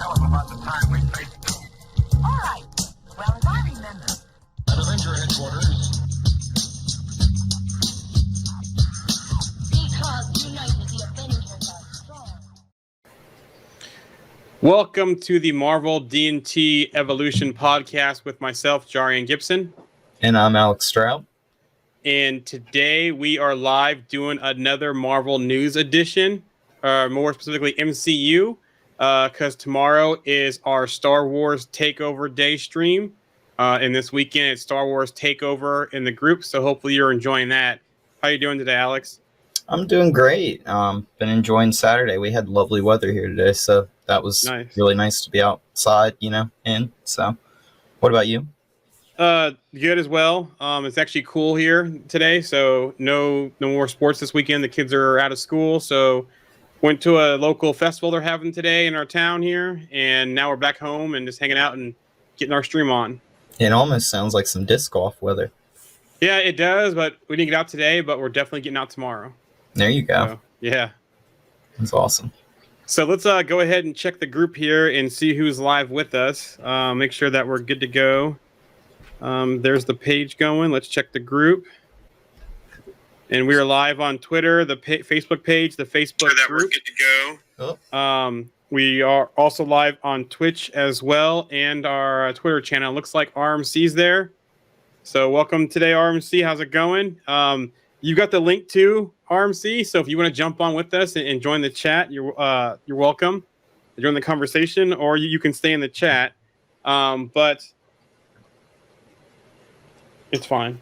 tell him about the time we faced him. All right. Well, as I remember. At Avenger headquarters. Because united the Avengers are strong. Welcome to the Marvel D&T Evolution podcast with myself, Jarian Gibson. And I'm Alex Stroud. And today we are live doing another Marvel news edition, more specifically MCU, because tomorrow is our Star Wars Takeover Day stream. And this weekend it's Star Wars Takeover in the group, so hopefully you're enjoying that. How are you doing today, Alex? I'm doing great. Been enjoying Saturday. We had lovely weather here today, so that was really nice to be outside, in. So, what about you? Good as well. It's actually cool here today, so no more sports this weekend. The kids are out of school, so went to a local festival they're having today in our town here, and now we're back home and just hanging out and getting our stream on. It almost sounds like some disc golf weather. Yeah, it does, but we didn't get out today, but we're definitely getting out tomorrow. There you go. So, yeah. That's awesome. So let's go ahead and check the group here and see who's live with us. Make sure that we're good to go. There's the page going. Let's check the group. And we are live on Twitter, the Facebook page, the Facebook group. We're good to go. Oh. We are also live on Twitch as well, and our Twitter channel. Looks like RMC's there. So welcome today, RMC. How's it going? You got the link to RMC, so if you want to jump on with us and join the chat, you're welcome to join the conversation, or you can stay in the chat. But it's fine.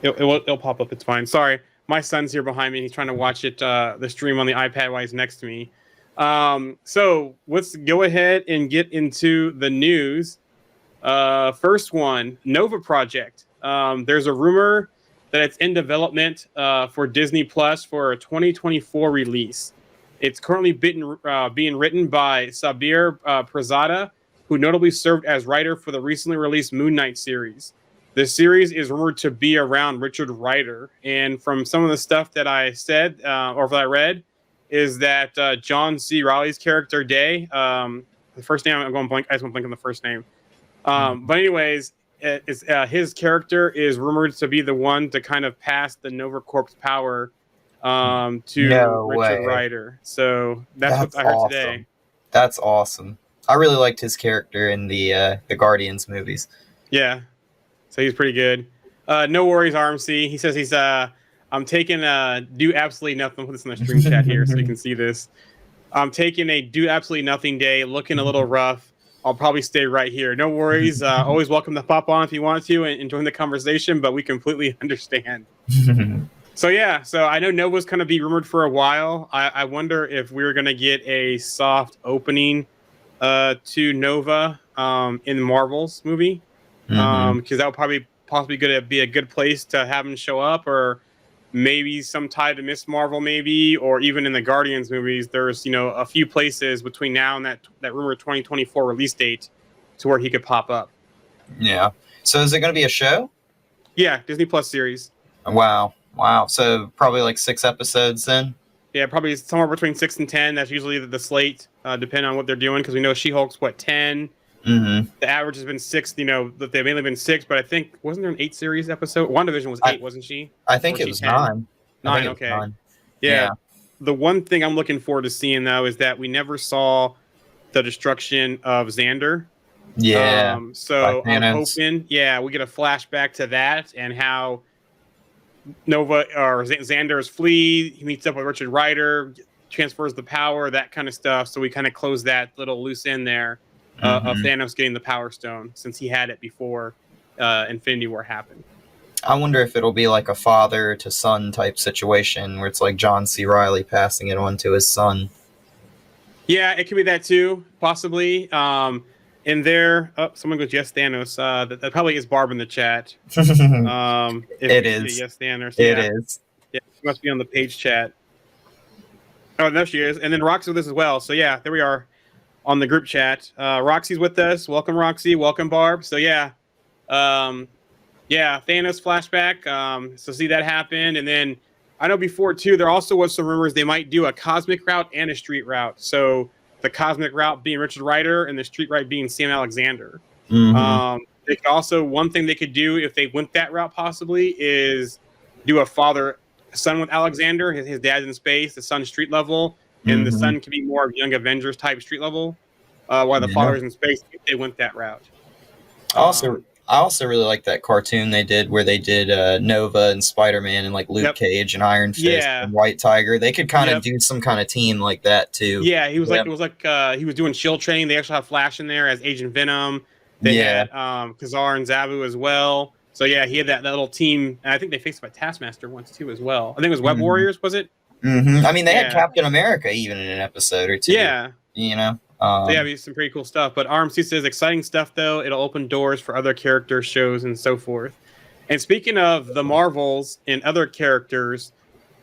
It'll pop up. It's fine. Sorry, my son's here behind me. He's trying to watch the stream on the iPad while he's next to me. So let's go ahead and get into the news. First one, Nova Project. There's a rumor that it's in development for Disney Plus for a 2024 release. It's currently being written by Sabir Pirzada, who notably served as writer for the recently released Moon Knight series. The series is rumored to be around Richard Rider, and from some of the stuff that I said or that I read, is that John C. Reilly's character Day, the first name I'm going blank. I just want to blank on the first name. But anyways, his character is rumored to be the one to kind of pass the Nova Corp's power to Richard Rider. So that's what I heard today. That's awesome. I really liked his character in the Guardians movies. Yeah. So he's pretty good. No worries, RMC. He says he's I'm taking do absolutely nothing. I'll put this in the stream chat here so you can see this. I'm taking a do absolutely nothing day, looking a little rough. I'll probably stay right here. No worries. Always welcome to pop on if you want to and join the conversation, but we completely understand. So I know Nova's going to be rumored for a while. I wonder if we're going to get a soft opening to Nova in Marvel's movie. Because that would probably possibly going to be a good place to have him show up, or maybe some tie to Miss Marvel, maybe, or even in the Guardians movies. There's a few places between now and that rumored 2024 release date to where he could pop up. Yeah. So is it going to be a show? Yeah, Disney Plus series. Wow. So probably like 6 episodes then. Yeah, probably somewhere between 6 and 10. That's usually the slate, depending on what they're doing. Because we know She-Hulk's 10. Mm-hmm. The average has been 6. That they've mainly been 6, but I think wasn't there an 8 series episode? WandaVision was 8, wasn't she? I think it was 9. 9, okay. 9. Yeah. The one thing I'm looking forward to seeing though is that we never saw the destruction of Xander. Yeah. So I'm hoping, we get a flashback to that and how Nova or Xander's flee. He meets up with Richard Rider, transfers the power, that kind of stuff. So we kind of close that little loose end there. Of Thanos getting the Power Stone, since he had it before Infinity War happened. I wonder if it'll be like a father to son type situation where it's like John C. Reilly passing it on to his son. Yeah, it could be that too, possibly. In there, someone goes, yes, Thanos. That probably is Barb in the chat. It is. Yes, Thanos. It is. Yeah, she must be on the page chat. Oh, there she is. And then Roxy with us as well. So yeah, there we are. On the group chat. Roxy's with us. Welcome, Roxy. Welcome, Barb. So Thanos flashback. So see that happen. And then I know before too, there also was some rumors they might do a cosmic route and a street route. So the cosmic route being Richard Rider, and the street route being Sam Alexander. They could also, one thing they could do if they went that route possibly is do a father-son with Alexander. His dad's in space, the son's street level, and the son can be more of Young Avengers type street level, while the father's in space if they went that route. I also really like that cartoon they did where they did Nova and Spider-Man and like Luke Cage and Iron Fist and White Tiger. They could kind of do some kind of team like that too. Yeah, he was like, it was like he was doing Shield training. They actually have Flash in there as Agent Venom. They had Kazar and Zabu as well. So yeah, he had that little team. And I think they faced by Taskmaster once too as well. I think it was Web Warriors, was it? I mean, they had Captain America even in an episode or two. Yeah. You know? Some pretty cool stuff. But RMC says exciting stuff though. It'll open doors for other character shows and so forth. And speaking of the Marvels and other characters,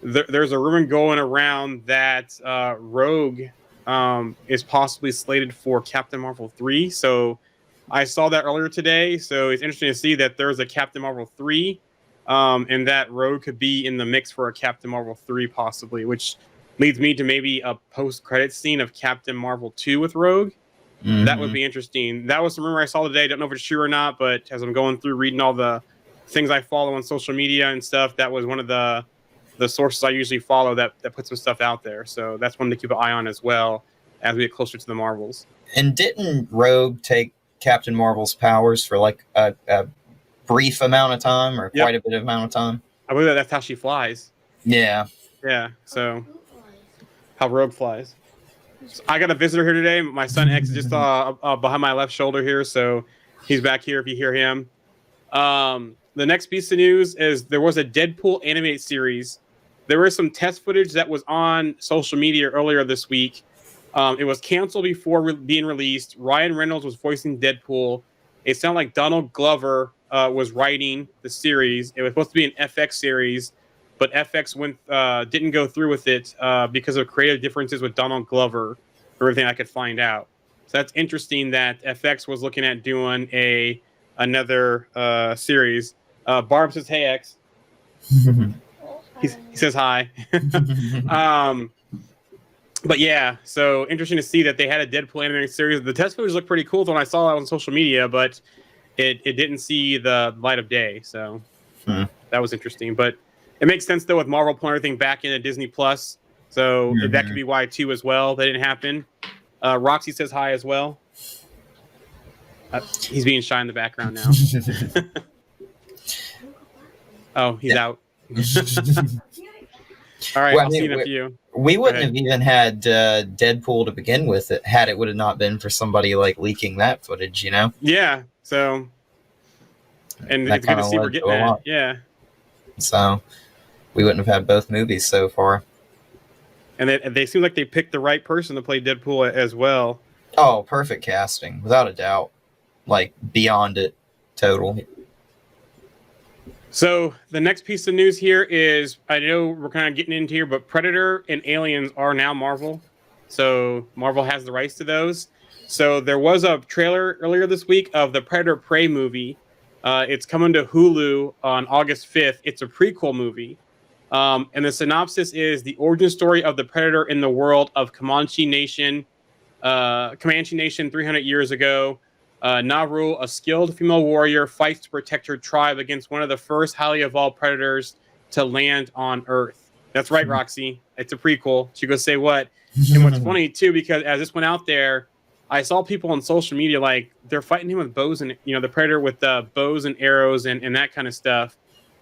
there's a rumor going around that Rogue is possibly slated for Captain Marvel 3. So I saw that earlier today. So it's interesting to see that there's a Captain Marvel 3 and that Rogue could be in the mix for a Captain Marvel 3 possibly, which leads me to maybe a post-credit scene of Captain Marvel 2 with Rogue. That would be interesting. That was some rumor I saw today. Don't know if it's true or not, but as I'm going through reading all the things I follow on social media and stuff, that was one of the sources I usually follow that put some stuff out there. So that's one to keep an eye on as well as we get closer to the Marvels. And didn't Rogue take Captain Marvel's powers for like a brief amount of time or quite a bit of amount of time? I believe that's how she flies. Yeah. Yeah, so how Rogue flies. So I got a visitor here today. My son X is just behind my left shoulder here, so he's back here if you hear him. The next piece of news is there was a Deadpool animated series. There was some test footage that was on social media earlier this week. It was canceled before being released. Ryan Reynolds was voicing Deadpool. It sounded like Donald Glover was writing the series. It was supposed to be an FX series, but FX didn't go through with it because of creative differences with Donald Glover, everything I could find out. So that's interesting that FX was looking at doing another series. Barb says, "Hey, X." He says hi. But yeah, so interesting to see that they had a Deadpool animated series. The test footage looked pretty cool when I saw that on social media, but it didn't see the light of day. So that was interesting. But it makes sense though with Marvel pulling everything back into Disney Plus. So that could be why too as well. That didn't happen. Roxy says hi as well. He's being shy in the background now. Oh, he's out. All right, I'll see you in a few. We wouldn't have even had Deadpool to begin with had it would have not been for somebody like leaking that footage, you know? Yeah. So, and it's good to see we're getting that. Yeah. So, we wouldn't have had both movies so far. And they seem like they picked the right person to play Deadpool as well. Oh, perfect casting, without a doubt. Like, beyond it, total. So the next piece of news here is, I know we're kind of getting into here, but Predator and Aliens are now Marvel. So Marvel has the rights to those. So there was a trailer earlier this week of the Predator Prey movie. It's coming to Hulu on August 5th. It's a prequel movie. And the synopsis is the origin story of the Predator in the world of Comanche Nation 300 years ago. Naru, a skilled female warrior, fights to protect her tribe against one of the first highly evolved predators to land on Earth. That's right, Roxy. It's a prequel. She goes, say what? And what's funny, too, because as this went out there, I saw people on social media, like, they're fighting him with bows and, the predator with bows and arrows and that kind of stuff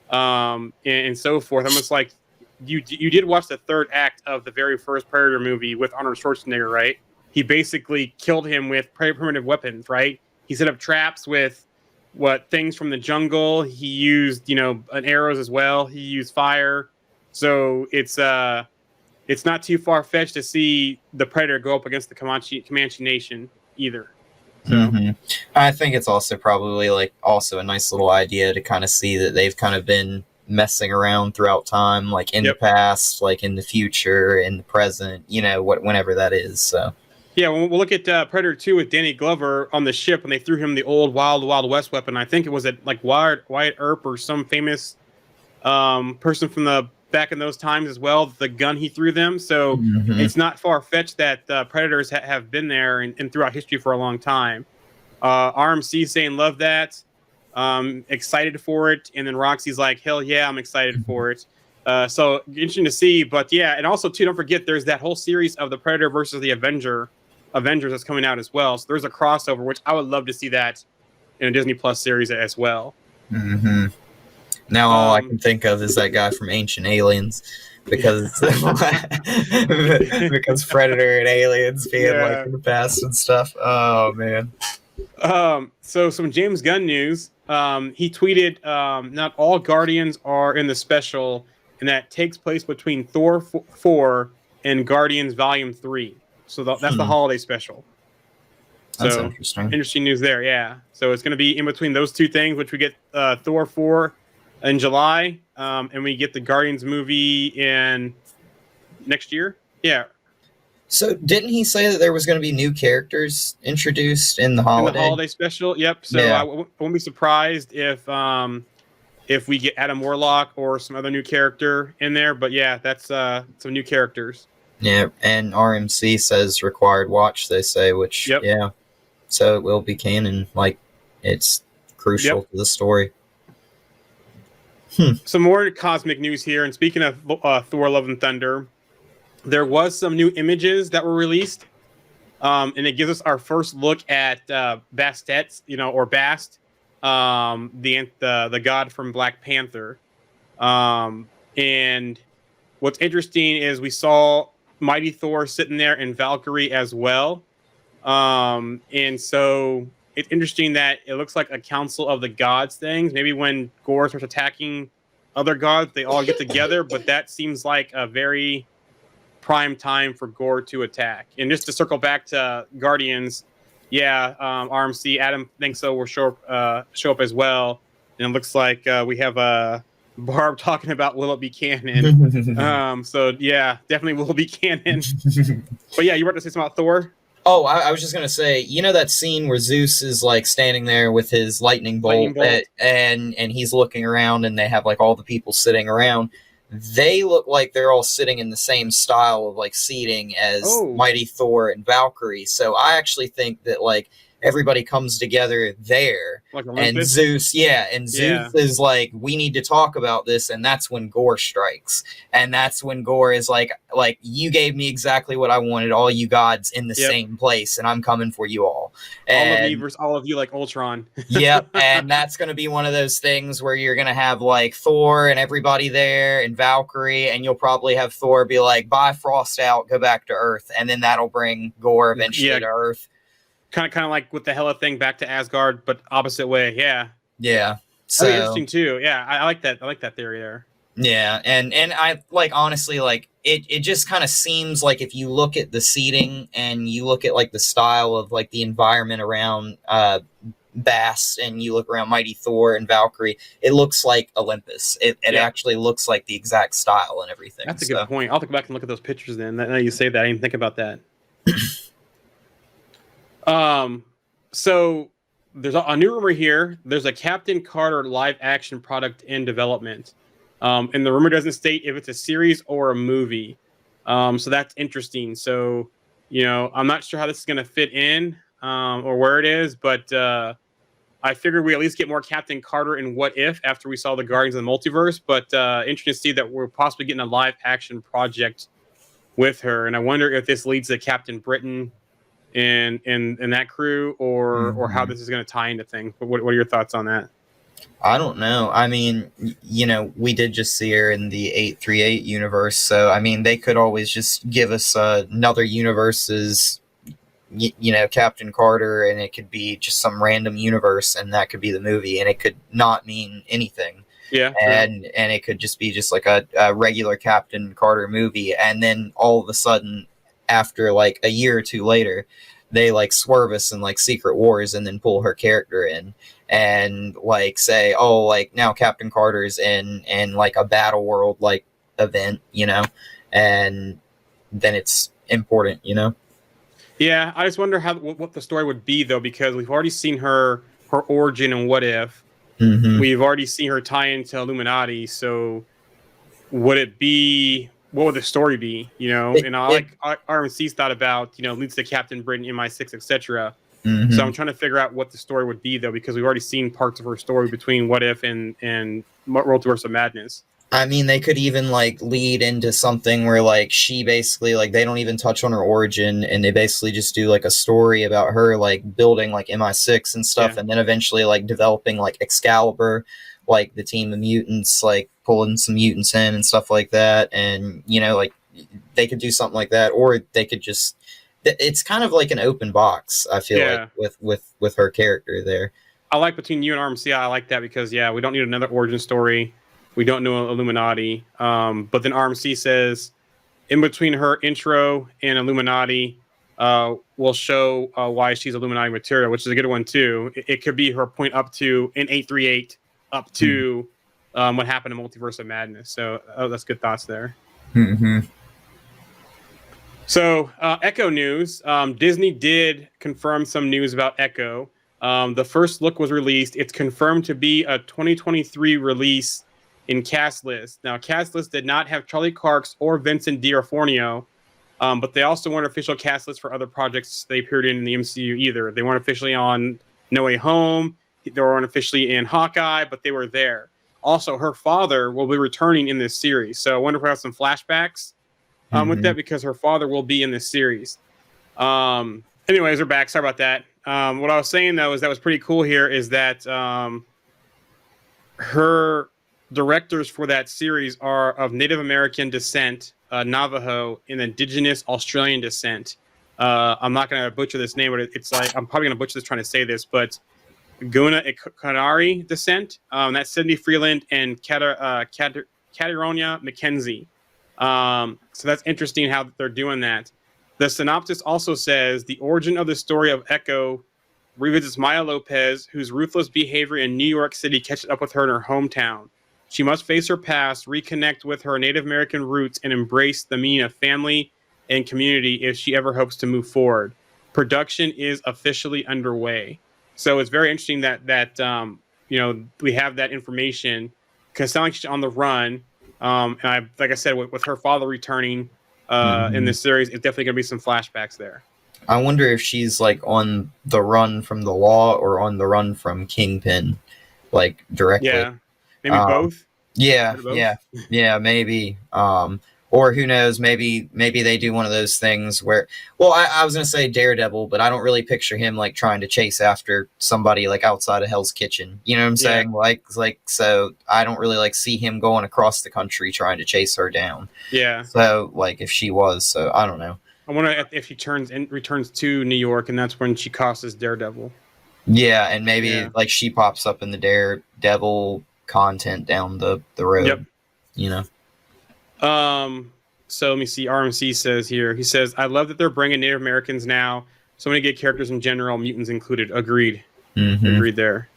and so forth. I'm just like, you did watch the third act of the very first Predator movie with Arnold Schwarzenegger, right? He basically killed him with primitive weapons, right? He set up traps with things from the jungle. He used, arrows as well. He used fire. So it's not too far fetched to see the Predator go up against the Comanche Nation either. So. I think it's also probably also a nice little idea to kind of see that they've kind of been messing around throughout time, like in the past, like in the future, in the present, whenever that is. So. Yeah, we'll look at Predator 2 with Danny Glover on the ship when they threw him the old Wild Wild West weapon. I think it was at Wyatt Earp or some famous person from the back in those times as well, the gun he threw them. So it's not far-fetched that Predators have been there and throughout history for a long time. RMC saying love that, excited for it, and then Roxy's like, hell yeah, I'm excited for it. So interesting to see. But yeah, and also too, don't forget there's that whole series of the Predator versus the Avengers that's coming out as well. So there's a crossover, which I would love to see that in a Disney Plus series as well. Now all I can think of is that guy from Ancient Aliens, because because Predator and Aliens being like in the past and stuff. Oh man. So some James Gunn news. He tweeted, not all Guardians are in the special, and that takes place between Thor 4 and Guardians Volume 3. So that's the holiday special. That's So interesting. interesting news there, yeah. So it's going to be in between those two things, which we get Thor 4 in July, and we get the Guardians movie in next year. Yeah. So didn't he say that there was going to be new characters introduced in the holiday? In the holiday special, yep. So Yeah. I won't be surprised if we get Adam Warlock or some other new character in there. But yeah, that's some new characters. Yeah, and RMC says required watch, they say, which, yeah. So it will be canon. Like, it's crucial to the story. Some more cosmic news here. And speaking of Thor Love and Thunder, there was some new images that were released. And it gives us our first look at Bastet, or Bast, the god from Black Panther. And what's interesting is we saw Mighty Thor sitting there and Valkyrie as well. And so it's interesting that it looks like a Council of the Gods thing. Maybe when Gore starts attacking other gods, they all get together, but that seems like a very prime time for Gore to attack. And just to circle back to Guardians, RMC, Adam thinks so will show up as well. And it looks like we have Barb talking about will it be canon. So yeah, definitely will be canon. But yeah, you were about to say something about Thor? Oh, I was just going to say, you know that scene where Zeus is like standing there with his lightning bolt. And he's looking around and they have like all the people sitting around. They look like they're all sitting in the same style of like seating as Mighty Thor and Valkyrie. So I actually think that like everybody comes together there, like and Zeus is like, we need to talk about this, and that's when Gore strikes, and that's when Gore is like you gave me exactly what I wanted, all you gods in the same place, and I'm coming for you all. And all of you versus all of you, like Ultron. Yep, and that's going to be one of those things where you're going to have like Thor and everybody there, and Valkyrie, and you'll probably have Thor be like, bye, Frost out, go back to Earth, and then that'll bring Gore eventually to Earth. Kind of like with the Hela thing back to Asgard, but opposite way. Yeah. So interesting too. Yeah, I like that. I like that theory there. Yeah, and I like, honestly, like it just kind of seems like if you look at the seating and you look at like the style of like the environment around Bast, and you look around Mighty Thor and Valkyrie, it looks like Olympus. It actually looks like the exact style and everything. That's a good point. I'll go back and look at those pictures then. Now you say that, I didn't think about that. So there's a new rumor here. There's a Captain Carter live action product in development. And the rumor doesn't state if it's a series or a movie. So that's interesting. So, I'm not sure how this is going to fit in, or where it is, but, I figured we at least get more Captain Carter in What If after we saw the Guardians of the Multiverse, but, interesting to see that we're possibly getting a live action project with her. And I wonder if this leads to Captain Britain in that crew, or how this is going to tie into things. What are your thoughts on that? I don't know. I mean, we did just see her in the 838 universe, so I mean, they could always just give us another universe's, Captain Carter, and it could be just some random universe, and that could be the movie, and it could not mean anything. Yeah, and it could just be just like a regular Captain Carter movie, and then all of a sudden, after like a year or two later, they like swerve us in like Secret Wars and then pull her character in and like say, oh, like now Captain Carter's in like a Battle World like event, and then it's important, Yeah, I just wonder what the story would be though, because we've already seen her origin and What If. We've already seen her tie into Illuminati, so would it be? What would the story be? You know, It, and I it, like RMC's thought about, you know, leads to Captain Britain, MI6, etc. So I'm mhm. trying to figure out what the story would be, though, because we've already seen parts of her story between What If and Multiverse of Madness. I mean, they could even like lead into something where like she basically like they don't even touch on her origin, and they basically just do like a story about her like building like MI6 and stuff, Yeah. and then eventually like developing like Excalibur, like the team of mutants, like pulling some mutants in and stuff like that, and you know like they could do something like that, or they could just. It's kind of like an open box. I feel like Yeah. with her character there. I like between you and RMC, I like that because, yeah, we don't need another origin story. We don't know Illuminati. But then RMC says, in between her intro and Illuminati, will show why she's Illuminati material, which is a good one, too. It could be her point up to in 838, up to what happened in Multiverse of Madness. So that's good thoughts there. Mm-hmm. So, Echo news. Disney did confirm some news about Echo. The first look was released. It's confirmed to be a 2023 release in cast list. Now, cast list did not have Charlie Cox or Vincent D'Onofrio, but they also weren't official cast lists for other projects they appeared in the MCU either. They weren't officially on No Way Home. They weren't officially in Hawkeye, but they were there. Also, her father will be returning in this series. So I wonder if we have some flashbacks with that, because her father will be in this series. Anyways, we're back. Sorry about that. What I was saying, though, is that was pretty cool here is that her directors for that series are of Native American descent, Navajo, and Indigenous Australian descent. I'm not going to butcher this name, but it's like, I'm probably going to butcher this trying to say this, but Guna Kanari descent. That's Cindy Freeland and Kataronia McKenzie. So that's interesting how they're doing that. The synopsis also says the origin of the story of Echo revisits Maya Lopez, whose ruthless behavior in New York City catches up with her in her hometown. She must face her past, reconnect with her Native American roots, and embrace the meaning of family and community if she ever hopes to move forward. Production is officially underway. So it's very interesting that you know, we have that information because it sounds like she's on the run. And like I said, with her father returning in this series, it's definitely going to be some flashbacks there. I wonder if she's like on the run from the law or on the run from Kingpin, like directly. Yeah, maybe both. Yeah, Both? yeah, maybe. Or who knows? Maybe they do one of those things where. Well, I was gonna say Daredevil, but I don't really picture him like trying to chase after somebody like outside of Hell's Kitchen. You know what I'm saying? Like so, I don't really like see him going across the country trying to chase her down. Yeah. So like if she was, so I don't know. I wonder if he returns to New York, and that's when she crosses Daredevil. Yeah, and maybe like she pops up in the Daredevil content down the road. Yep. You know. So let me see. RMC says here. He says, "I love that they're bringing Native Americans now. So many good characters in general, mutants included." Agreed. Agreed there.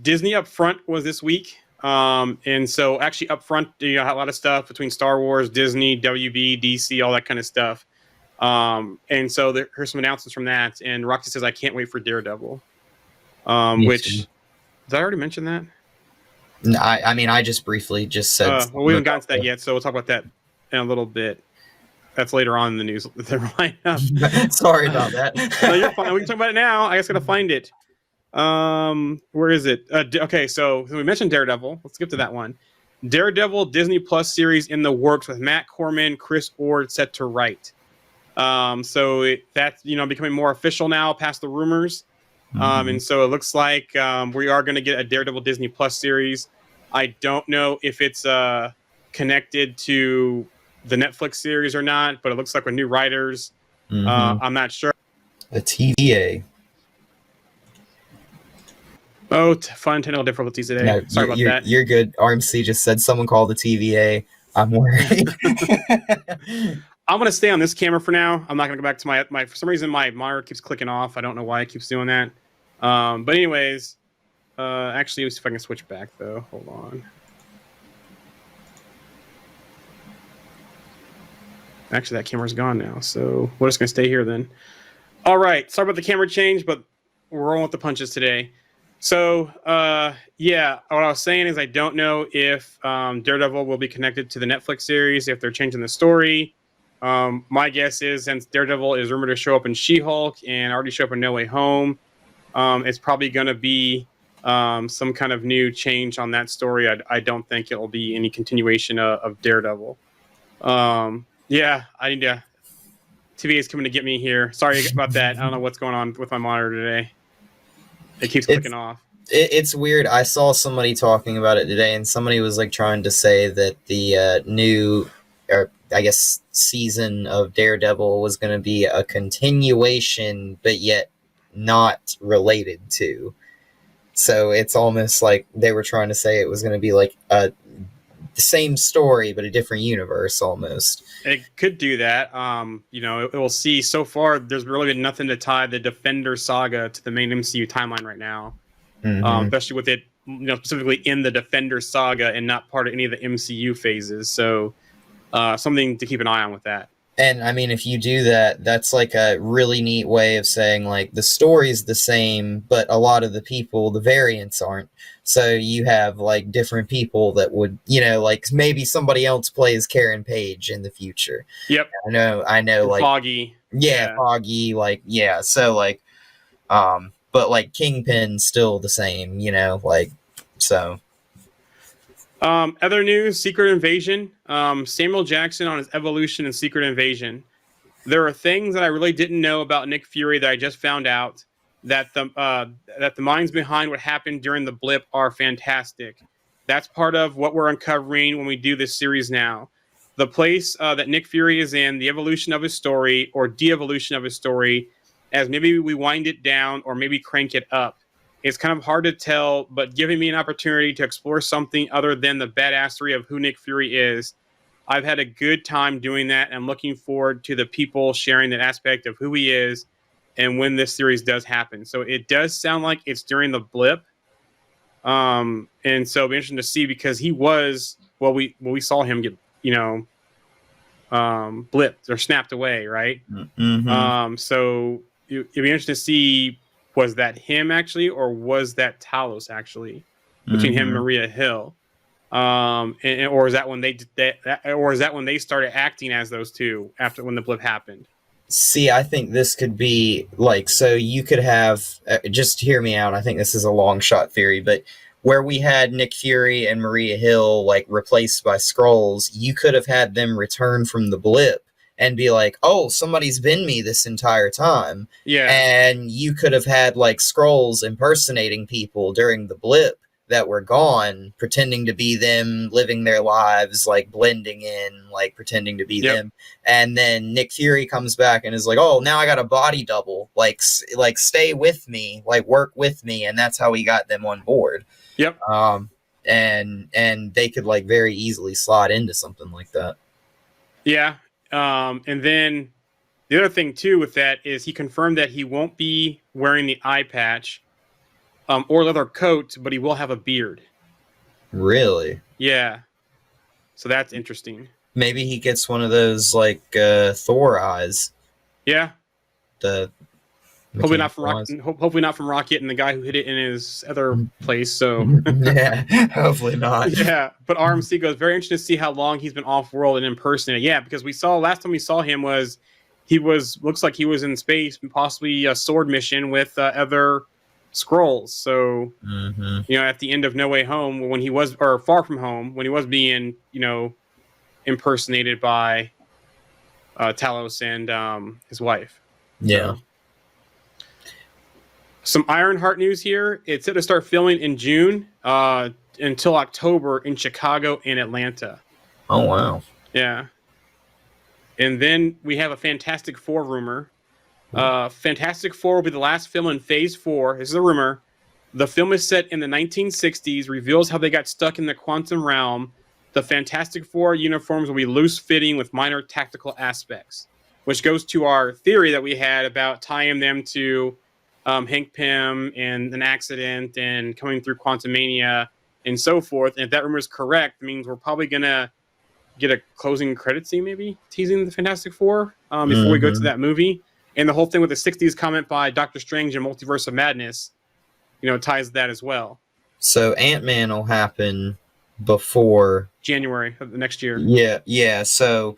Disney Upfront was this week. And so actually Upfront, you know, had a lot of stuff between Star Wars, Disney, WB, DC, all that kind of stuff. And so here's some announcements from that. And Roxy says, "I can't wait for Daredevil." Which, did I already mention that? No, I mean, I just briefly just said. Well, we haven't gotten to that yet, so we'll talk about that in a little bit. That's later on in the news. Sorry about that. No, you're fine. We can talk about it now. I just gotta find it. Where is it? Okay, so we mentioned Daredevil. Let's skip to that one. Daredevil Disney Plus series in the works with Matt Corman, Chris Ord set to write. So that's, you know, becoming more official now past the rumors. And so it looks like we are going to get a Daredevil Disney Plus series. I don't know if it's connected to the Netflix series or not, but it looks like with new writers. I'm not sure. The TVA. Oh, fun technical difficulties today. No, Sorry about that. You're good. RMC just said someone called the TVA. I'm worried. I'm going to stay on this camera for now. I'm not going to go back to my. For some reason, my monitor keeps clicking off. I don't know why it keeps doing that. But anyways, actually, let's see if I can switch back, though. Hold on. Actually, that camera's gone now, so we're just going to stay here then. All right. Sorry about the camera change, but we're rolling with the punches today. So, yeah, what I was saying is I don't know if Daredevil will be connected to the Netflix series, if they're changing the story. My guess is since Daredevil is rumored to show up in She-Hulk and already show up in No Way Home, it's probably going to be some kind of new change on that story. I don't think it will be any continuation of Daredevil. Yeah, I need to. TVA is coming to get me here. Sorry about that. I don't know what's going on with my monitor today. It keeps clicking off. It's weird. I saw somebody talking about it today, and somebody was like trying to say that the new, or I guess, season of Daredevil was going to be a continuation, but yet not related to. So it's almost like they were trying to say it was going to be like the same story, but a different universe almost. It could do that. You know, it will see. So far, there's really been nothing to tie the Defender saga to the main MCU timeline right now. Especially with it, you know, specifically in the Defender saga and not part of any of the MCU phases. So, something to keep an eye on with that. And I mean, if you do that, that's like a really neat way of saying like the story's the same, but a lot of the people, the variants aren't. So you have like different people that would, you know, like maybe somebody else plays Karen Page in the future. Yep. I know, like Foggy. Yeah, Foggy, like yeah. So like, but like Kingpin's still the same, you know, like so. Other news, Secret Invasion. Samuel Jackson on his evolution in Secret Invasion. There are things that I really didn't know about Nick Fury that I just found out that the minds behind what happened during the blip are fantastic. That's part of what we're uncovering when we do this series now. The place that Nick Fury is in, the evolution of his story or de-evolution of his story, as maybe we wind it down or maybe crank it up. It's kind of hard to tell, but giving me an opportunity to explore something other than the badassery of who Nick Fury is, I've had a good time doing that and looking forward to the people sharing that aspect of who he is and when this series does happen. So it does sound like it's during the blip. And so it'll be interesting to see because he was, we saw him get, you know, blipped or snapped away, right? Mm-hmm. So it'd be interesting to see, was that him actually, or was that Talos actually between him and Maria Hill? Or is that when they started acting as those two after when the blip happened? See, I think this could be like, so you could have, just hear me out. I think this is a long shot theory, but where we had Nick Fury and Maria Hill like replaced by Skrulls, you could have had them return from the blip and be like, oh, somebody's been me this entire time. Yeah. And you could have had like Skrulls impersonating people during the blip that were gone, pretending to be them, living their lives, like blending in, like pretending to be them. And then Nick Fury comes back and is like, oh, now I got a body double, like stay with me, like work with me. And that's how he got them on board. Yep. And they could like very easily slot into something like that. Yeah. And then the other thing too with that is he confirmed that he won't be wearing the eye patch or leather coat, but he will have a beard. Really? Yeah. So that's interesting. Maybe he gets one of those like Thor eyes. Yeah. Hopefully not from Rocket and the guy who hit it in his other place. So yeah, hopefully not. Yeah, but RMC goes, very interesting to see how long he's been off world and impersonated. Yeah, because last time we saw him looks like he was in space and possibly a sword mission with other Skrulls. So you know, at the end of No Way Home, when he was, or Far From Home, when he was being, you know, impersonated by Talos and his wife. Yeah. So, some Ironheart news here. It's set to start filming in June until October in Chicago and Atlanta. Oh, wow. Yeah. And then we have a Fantastic Four rumor. Fantastic Four will be the last film in Phase 4. This is a rumor. The film is set in the 1960s, reveals how they got stuck in the quantum realm. The Fantastic Four uniforms will be loose-fitting with minor tactical aspects, which goes to our theory that we had about tying them to Hank Pym and an accident and coming through Quantumania and so forth. And if that rumor is correct, it means we're probably going to get a closing credit scene, maybe teasing the Fantastic Four before we go to that movie. And the whole thing with the 60s comment by Doctor Strange and Multiverse of Madness it ties that as well. So Ant-Man will happen before January of the next year. Yeah. So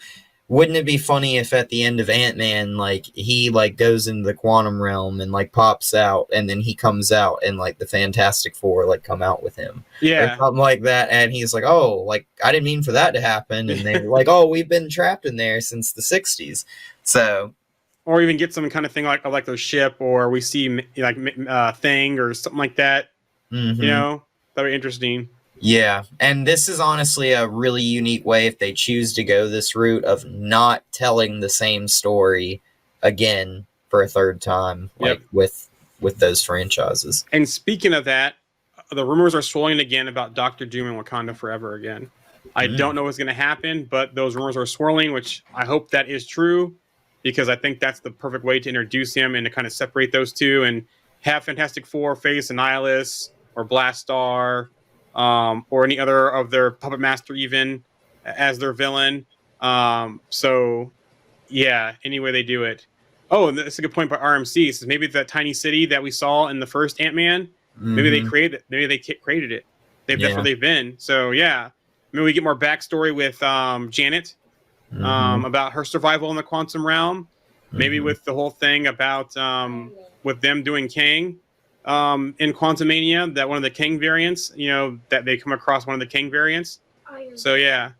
wouldn't it be funny if at the end of Ant-Man, like he like goes into the quantum realm and like pops out, and then he comes out and like the Fantastic Four like come out with him, or something like that, and he's like, oh, like I didn't mean for that to happen, and they're like, oh, we've been trapped in there since the '60s, so. Or even get some kind of thing like those ship, or we see like Thing or something like that. Mm-hmm. That'd be interesting. Yeah, and this is honestly a really unique way if they choose to go this route of not telling the same story again for a third time, like with those franchises. And speaking of that, the rumors are swirling again about Doctor Doom and Wakanda Forever again. I don't know what's going to happen, but those rumors are swirling, which I hope that is true, because I think that's the perfect way to introduce him and to kind of separate those two and have Fantastic Four face Annihilus or Blastar, or any other of their puppet master even as their villain. So yeah, any way they do it. Oh, and that's a good point by RMC. So maybe that tiny city that we saw in the first Ant-Man, maybe they created it. Maybe they created it. That's where they've been. So yeah, maybe we get more backstory with Janet, about her survival in the quantum realm. Maybe with the whole thing about with them doing Kang. In Quantumania, that one of the King variants, that they come across one of the King variants. So yeah.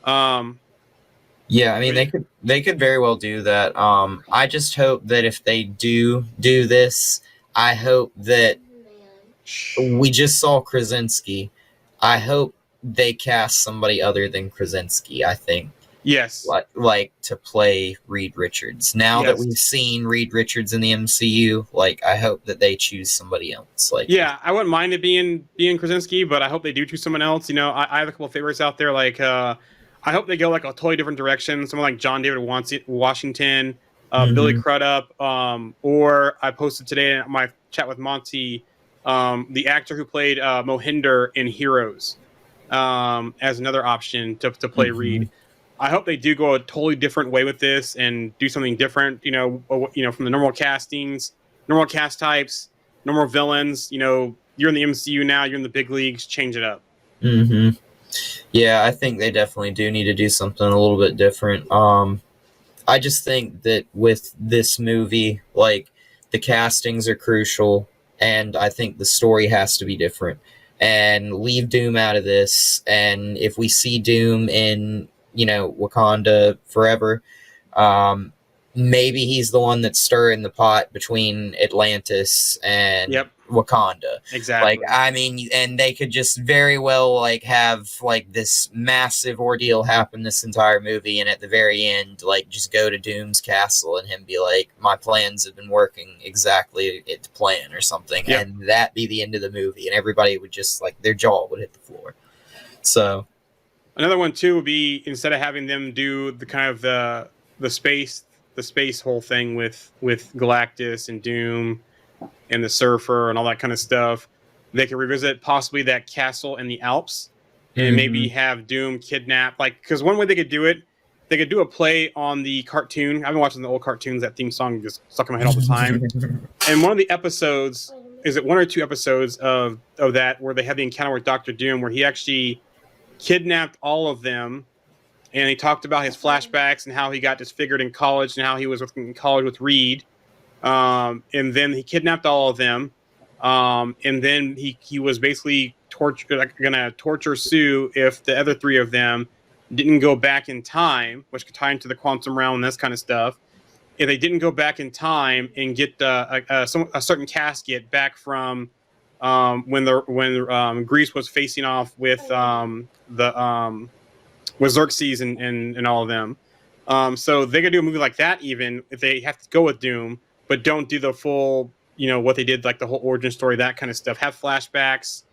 Yeah, I mean they could very well do that. I just hope that if they do this, I hope that we just saw Krasinski. I hope they cast somebody other than Krasinski, I think. Yes. Like to play Reed Richards. Now that we've seen Reed Richards in the MCU, like I hope that they choose somebody else. Like, yeah, I wouldn't mind it being Krasinski, but I hope they do choose someone else. I have a couple of favorites out there. Like, I hope they go like a totally different direction. Someone like John David Washington, Billy Crudup, or I posted today in my chat with Monty, the actor who played Mohinder in Heroes, as another option to play Reed. I hope they do go a totally different way with this and do something different, from the normal castings, normal cast types, normal villains. You're in the MCU now, you're in the big leagues, change it up. Yeah, I think they definitely do need to do something a little bit different. I just think that with this movie, like, the castings are crucial, and I think the story has to be different. And leave Doom out of this, and if we see Doom in Wakanda Forever, maybe he's the one that's stirring the pot between Atlantis and Wakanda. Exactly. Like, I mean, and they could just very well like have like this massive ordeal happen this entire movie, and at the very end, like, just go to Doom's castle and him be like, my plans have been working exactly to plan or something, and that be the end of the movie, and everybody would just like their jaw would hit the floor. So another one too would be, instead of having them do the kind of the space whole thing with Galactus and Doom and the Surfer and all that kind of stuff, they could revisit possibly that castle in the Alps and maybe have Doom kidnap. Like, because one way they could do it, they could do a play on the cartoon. I've been watching the old cartoons. That theme song just stuck in my head all the time. And one of the episodes, is it one or two episodes of that, where they had the encounter with Doctor Doom, where he actually kidnapped all of them, and he talked about his flashbacks and how he got disfigured in college and how he was in college with Reed, and then he kidnapped all of them, and then he was basically gonna torture Sue if the other three of them didn't go back in time, which could tie into the quantum realm and this kind of stuff. If they didn't go back in time and get a certain casket back from when Greece was facing off with Xerxes and all of them. So they could do a movie like that, even if they have to go with Doom, but don't do the full, what they did, like the whole origin story, that kind of stuff. Have flashbacks,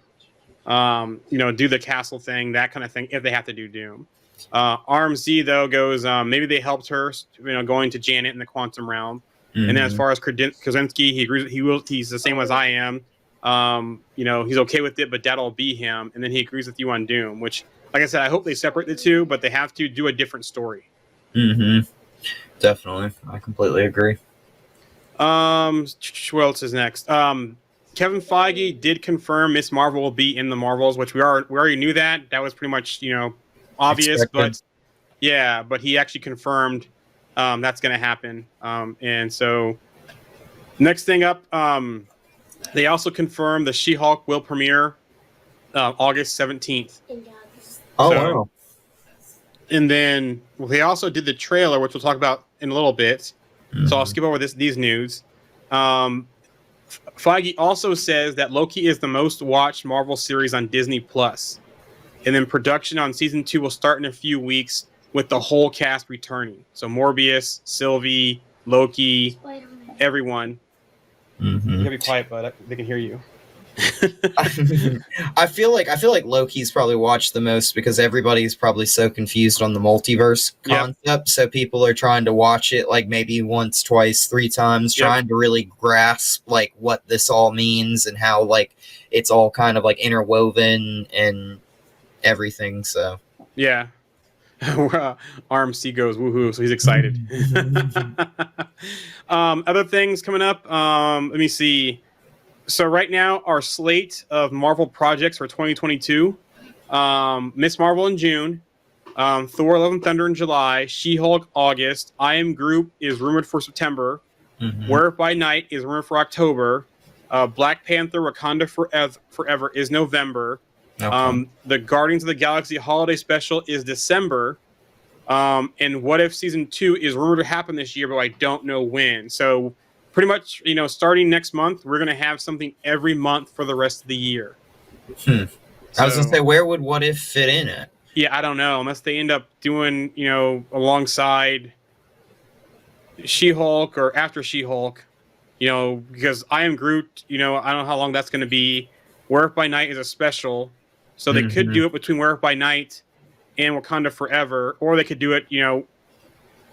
do the castle thing, that kind of thing, if they have to do Doom. RMC, though, goes, maybe they helped her, going to Janet in the quantum realm. And then as far as Krasinski, he agrees, he's the same as I am. He's okay with it, but that'll be him. And then he agrees with you on Doom, which, like I said, I hope they separate the two, but they have to do a different story. Definitely. I completely agree. What else is next? Kevin Feige did confirm Miss Marvel will be in the Marvels, which we already knew that. That was pretty much, obvious. Expected. But he actually confirmed that's going to happen. And so next thing up, they also confirmed the She-Hulk will premiere August 17th. Oh, So- wow. And then they also did the trailer, which we'll talk about in a little bit. So I'll skip over these news. Feige also says that Loki is the most watched Marvel series on Disney Plus, and then production on season 2 will start in a few weeks with the whole cast returning. So Morbius, Sylvie, Loki, everyone. You gotta be quiet, bud. They can hear you. I feel like Loki's probably watched the most because everybody's probably so confused on the multiverse concept. So people are trying to watch it like maybe once, twice, 3 times, trying to really grasp like what this all means and how like it's all kind of like interwoven and everything. So yeah. RMC goes woohoo, so he's excited. Other things coming up. Let me see. So right now, our slate of Marvel projects for 2022: Miss Marvel in June, Thor: Love and Thunder in July, She-Hulk August, I Am Groot is rumored for September, Werewolf by Night is rumored for October, Black Panther: Wakanda Forever is November, the Guardians of the Galaxy Holiday Special is December, and What If Season 2 is rumored to happen this year, but I don't know when. So pretty much, starting next month, we're going to have something every month for the rest of the year. I was going to say, where would What If fit in at? Yeah, I don't know. Unless they end up doing, alongside She-Hulk or after She-Hulk, because I Am Groot, I don't know how long that's going to be. Werewolf by Night is a special. So they could do it between Werewolf by Night and Wakanda Forever, or they could do it,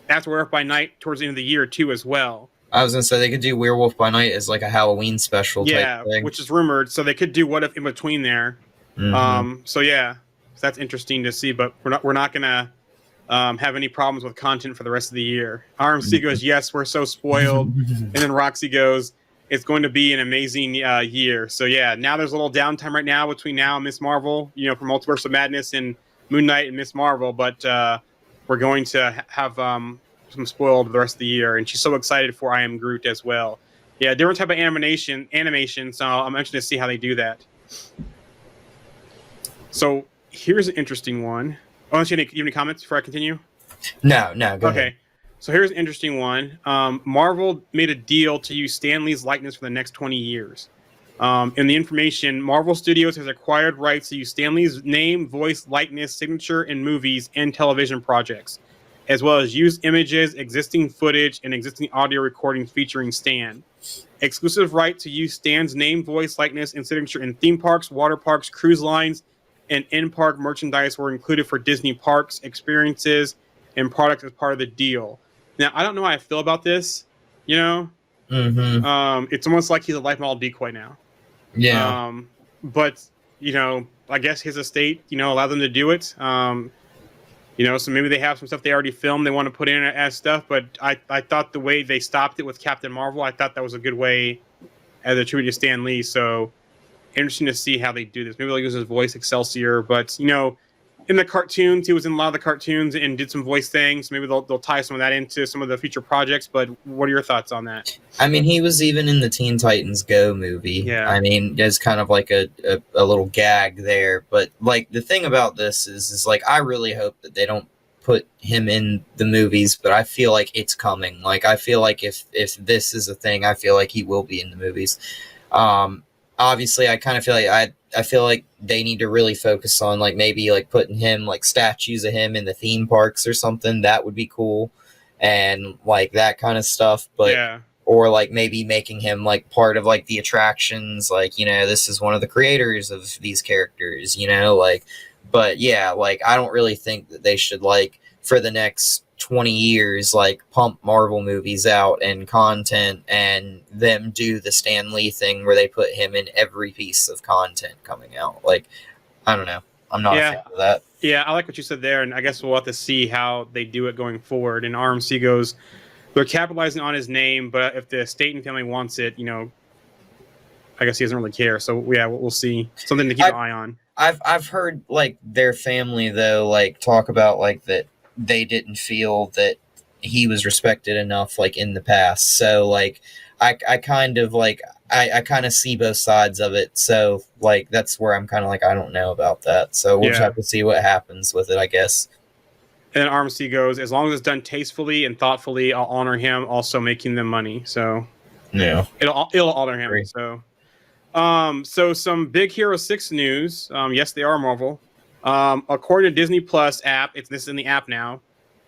after Werewolf by Night towards the end of the year, too, as well. I was going to say they could do Werewolf by Night as like a Halloween special type thing. Which is rumored. So they could do What If in between there. So that's interesting to see. But we're not going to have any problems with content for the rest of the year. RMC goes, yes, we're so spoiled. And then Roxy goes, it's going to be an amazing year. So now there's a little downtime right now between now and Miss Marvel, for Multiverse of Madness and Moon Knight and Miss Marvel. But we're going to have some spoiled the rest of the year, and she's so excited for I Am Groot as well. Different type of animation, so I'm anxious to see how they do that. So here's an interesting one. Oh, you have any comments before I continue? No, go ahead. So here's an interesting one. Marvel made a deal to use Stan Lee's likeness for the next 20 years. In the information, Marvel Studios has acquired rights to use Stan Lee's name, voice, likeness, signature in movies and television projects, as well as use images, existing footage, and existing audio recordings featuring Stan. Exclusive right to use Stan's name, voice, likeness, and signature in theme parks, water parks, cruise lines, and in-park merchandise were included for Disney parks, experiences, and products as part of the deal. Now, I don't know how I feel about this, It's almost like he's a life model decoy now. Yeah. But, I guess his estate, allowed them to do it. So maybe they have some stuff they already filmed they want to put in as stuff, but I thought the way they stopped it with Captain Marvel, I thought that was a good way as a tribute to Stan Lee. So interesting to see how they do this. Maybe they'll use his voice, Excelsior, but in the cartoons, he was in a lot of the cartoons and did some voice things. Maybe they'll tie some of that into some of the future projects, but what are your thoughts on that? I mean, he was even in the Teen Titans Go movie. Yeah. I mean, there's kind of like a little gag there. But like the thing about this is like I really hope that they don't put him in the movies, but I feel like it's coming. Like I feel like if this is a thing, I feel like he will be in the movies. Obviously, I kind of feel like I feel like they need to really focus on like maybe like putting him like statues of him in the theme parks or something. That would be cool, and like that kind of stuff. But or like maybe making him like part of like the attractions. Like this is one of the creators of these characters. Like, but like I don't really think that they should like for the next 20 years like pump Marvel movies out and content and them do the Stan Lee thing where they put him in every piece of content coming out. Like I don't know, I'm not a fan of that. I like what you said there, and I guess we'll have to see how they do it going forward. And RMC goes, they're capitalizing on his name, but if the estate and family wants it, I guess he doesn't really care. So yeah, we'll see. Something to keep an eye on. I've heard like their family though like talk about like that they didn't feel that he was respected enough like in the past. So like I kind of like I kind of see both sides of it. So like that's where I'm kind of like I don't know about that. So we'll just have to see what happens with it, I guess. And RMC goes, as long as it's done tastefully and thoughtfully, I'll honor him, also making them money. So yeah, it'll honor him. Great. So some Big Hero 6 news. Yes, they are Marvel. According to Disney Plus app, this is in the app now.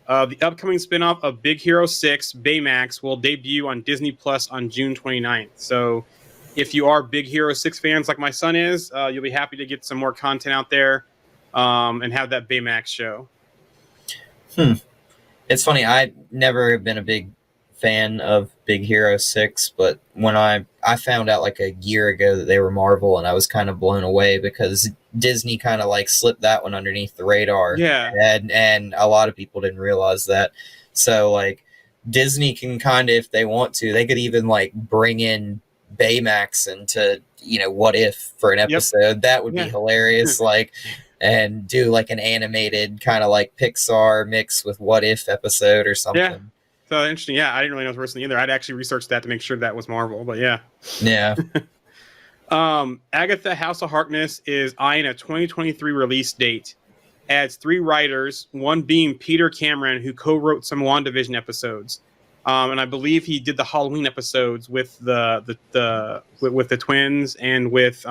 The upcoming spinoff of Big Hero 6, Baymax, will debut on Disney Plus on June 29th. So if you are Big Hero 6 fans like my son is, you'll be happy to get some more content out there and have that Baymax show. It's funny. I never have been a big fan of Big Hero 6, but when I found out like a year ago that they were Marvel, and I was kind of blown away because Disney kind of like slipped that one underneath the radar. Yeah. And a lot of people didn't realize that. So like Disney can kind of, if they want to, they could even like bring in Baymax into, What If for an episode. Yep. That would be hilarious. Like, and do like an animated kind of like Pixar mix with What If episode or something. Yeah. So interesting. Yeah, I didn't really know it was wrestling either. I'd actually researched that to make sure that was Marvel, but yeah. Yeah. Agatha House of Harkness is eyeing a 2023 release date. Adds 3 writers, one being Peter Cameron, who co-wrote some WandaVision episodes. And I believe he did the Halloween episodes with the twins and with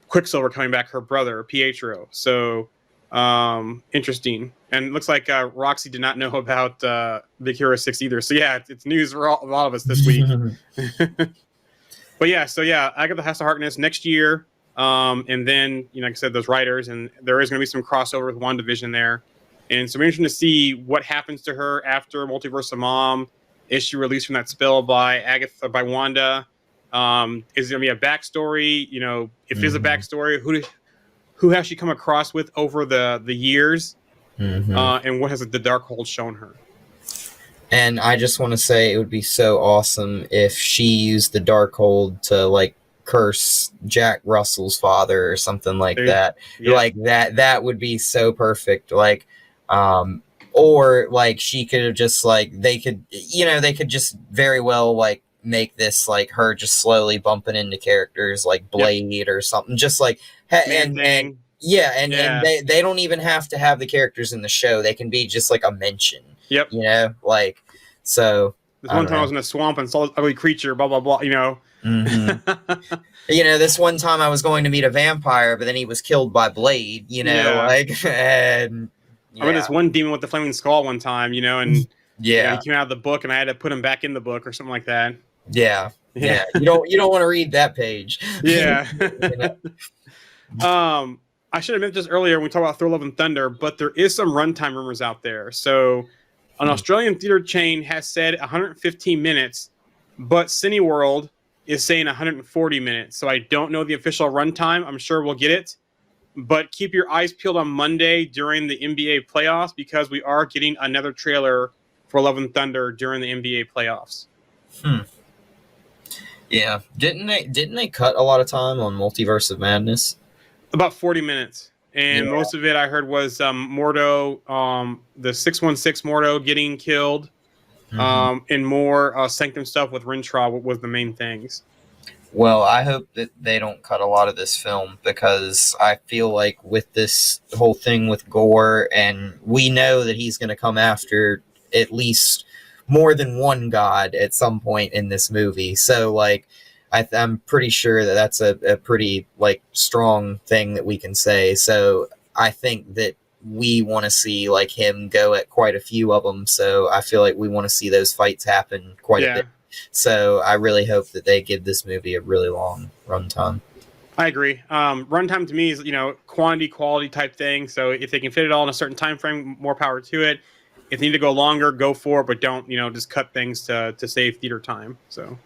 Quicksilver coming back, her brother Pietro. So interesting. And it looks like Roxy did not know about Big Hero 6 either. So yeah, it's news for a lot of us this week. But yeah, Agatha House of Harkness next year. And then, like I said, those writers, and there is going to be some crossover with WandaVision there. And so we're interested to see what happens to her after Multiverse of Mom. Is she released from that spell by Wanda? Is there going to be a backstory? If there's a backstory, who has she come across with over the years? And what has the Darkhold shown her? And I just want to say it would be so awesome if she used the Darkhold to like curse Jack Russell's father or something like that. Yeah. Like that would be so perfect. Like, or like she could have just like they could just very well like make this like her just slowly bumping into characters like Blade or something, just like and they don't even have to have the characters in the show. They can be just like a mention. Yep. Like so. This one time I was in a swamp and saw this ugly creature. Blah blah blah. This one time I was going to meet a vampire, but then he was killed by Blade. Like and. Yeah. I read this one demon with the flaming skull one time, and he came out of the book, and I had to put him back in the book or something like that. Yeah. You don't want to read that page. Yeah. I should have mentioned this earlier when we talked about Thor: Love and Thunder, but there is some runtime rumors out there. So, an Australian theater chain has said 115 minutes, but Cineworld is saying 140 minutes. So I don't know the official runtime. I'm sure we'll get it. But keep your eyes peeled on Monday during the NBA playoffs because we are getting another trailer for Love and Thunder during the NBA playoffs. Yeah. Didn't they cut a lot of time on Multiverse of Madness? About 40 minutes. And most of it I heard was Mordo, the 616 Mordo getting killed, and more Sanctum stuff with Rintrah was the main things. Well, I hope that they don't cut a lot of this film because I feel like with this whole thing with Gore, and we know that he's going to come after at least more than one god at some point in this movie. So, like, I'm pretty sure that that's a pretty, like, strong thing that we can say. So I think that we want to see, like, him go at quite a few of them. So I feel like we want to see those fights happen quite a bit. So I really hope that they give this movie a really long runtime. I agree. Runtime to me is, quantity, quality type thing. So if they can fit it all in a certain time frame, more power to it. If they need to go longer, go for it, but don't, just cut things to save theater time. So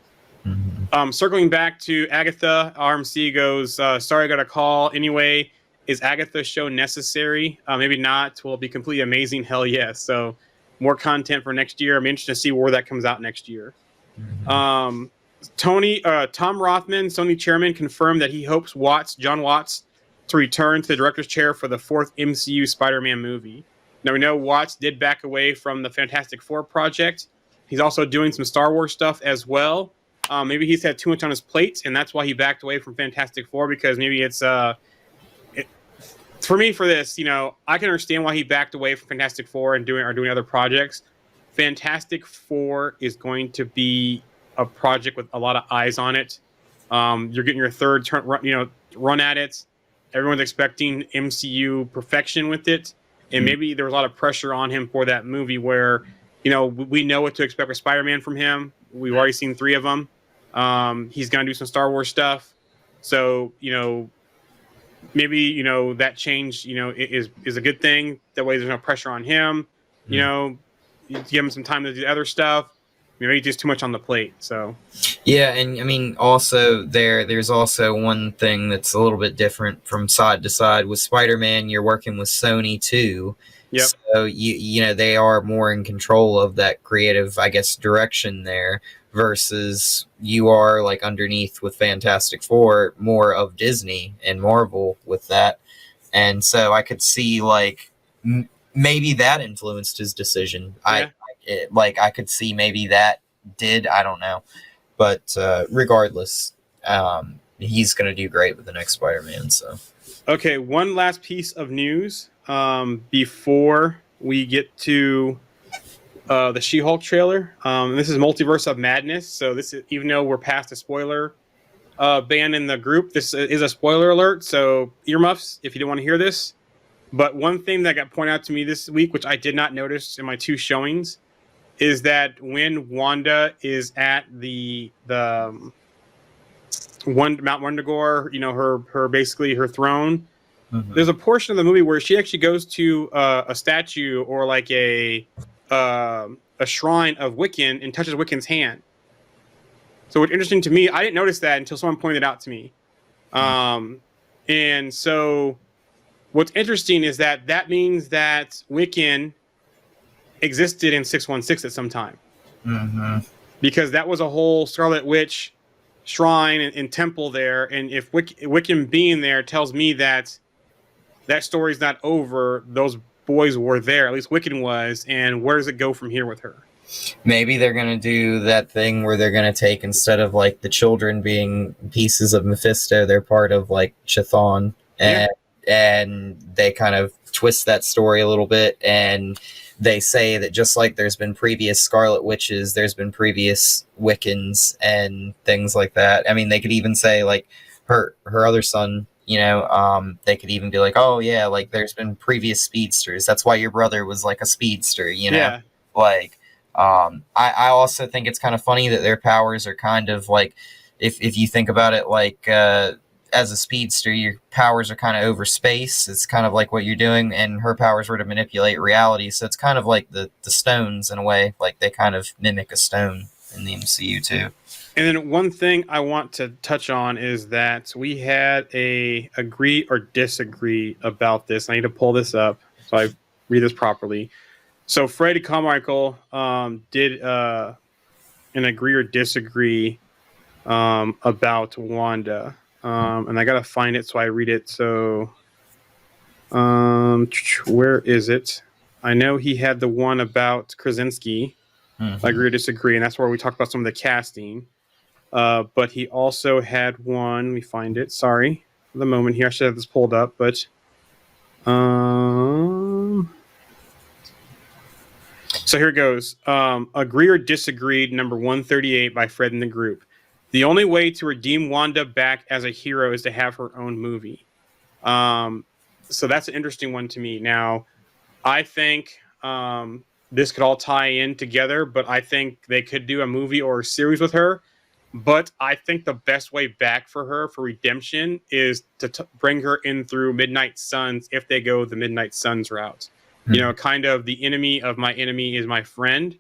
circling back to Agatha, RMC goes, sorry, I got a call. Anyway, is Agatha's show necessary? Maybe not. Will it be completely amazing? Hell yes. So more content for next year. I'm interested to see where that comes out next year. Tom Rothman, Sony chairman, confirmed that he hopes John Watts, to return to the director's chair for the fourth MCU Spider-Man movie. Now we know Watts did back away from the Fantastic Four project. He's also doing some Star Wars stuff as well. Maybe he's had too much on his plate, and that's why he backed away from Fantastic Four, because maybe it's for me, for this, I can understand why he backed away from Fantastic Four and doing other projects. Fantastic Four is going to be a project with a lot of eyes on it. You're getting your third run at it. Everyone's expecting MCU perfection with it, and maybe there was a lot of pressure on him for that movie where, we know what to expect with Spider-Man from him. We've already seen 3 of them. He's going to do some Star Wars stuff. So, maybe, that change, is a good thing. That way there's no pressure on him. You give him some time to do other stuff. Maybe just too much on the plate. So yeah, and I mean, also there's also one thing that's a little bit different from side to side. With Spider-Man, you're working with Sony too. Yep. So they are more in control of that creative, I guess, direction there, versus you are like underneath with Fantastic Four, more of Disney and Marvel with that. And so I could see like maybe that influenced his decision. Yeah. I could see maybe that did, I don't know. But regardless, he's going to do great with the next Spider-Man. So, okay, one last piece of news before we get to the She-Hulk trailer. This is Multiverse of Madness. So this is, even though we're past a spoiler ban in the group, this is a spoiler alert. So earmuffs if you don't want to hear this. But one thing that got pointed out to me this week, which I did not notice in my 2 showings, is that when Wanda is at the Mount Wundagore, her basically her throne, there's a portion of the movie where she actually goes to a statue or like a shrine of Wiccan and touches Wiccan's hand. So what's interesting to me, I didn't notice that until someone pointed it out to me. And so what's interesting is that means that Wiccan existed in 616 at some time. Because that was a whole Scarlet Witch shrine and temple there. And if Wiccan being there tells me that story's not over, those boys were there, at least Wiccan was, and where does it go from here with her? Maybe they're going to do that thing where they're going to take, instead of like the children being pieces of Mephisto, they're part of like Chthon, and they kind of twist that story a little bit, and they say that just like there's been previous Scarlet Witches, there's been previous Wiccans and things like that. I mean, they could even say like her other son, they could even be like, oh yeah, like there's been previous speedsters. That's why your brother was like a speedster, Yeah. Like, I also think it's kind of funny that their powers are kind of like, if you think about it, like, as a speedster, your powers are kind of over space. It's kind of like what you're doing, and her powers were to manipulate reality. So it's kind of like the stones in a way, like they kind of mimic a stone in the MCU too. And then one thing I want to touch on is that we had a agree or disagree about this. I need to pull this up so I read this properly. So Freddie Carmichael did an agree or disagree about Wanda. And I gotta find it so I read it. So, where is it? I know he had the one about Krasinski. Agree or disagree, and that's where we talked about some of the casting. But he also had one. Let me find it. Sorry for the moment here. I should have this pulled up, but so here it goes. Agree or disagree, number 138 by Fred in the group. The only way to redeem Wanda back as a hero is to have her own movie. So that's an interesting one to me. Now, I think this could all tie in together, but I think they could do a movie or a series with her. But I think the best way back for her for redemption is to bring her in through Midnight Suns if they go the Midnight Suns route. Kind of the enemy of my enemy is my friend.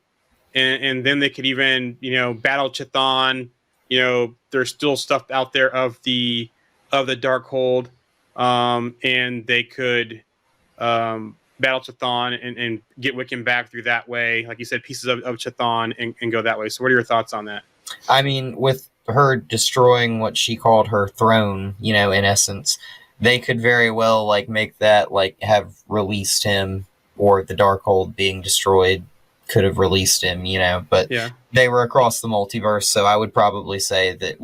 And then they could even, battle Chthon. There's still stuff out there of the Darkhold, and they could battle Chthon and get Wiccan back through that way. Like you said, pieces of Chthon and go that way. So what are your thoughts on that? I mean, with her destroying what she called her throne, you know, in essence, they could very well like make that like have released him, or the Darkhold being destroyed could have released him, you know, but Yeah. they were across the multiverse, so I would probably say that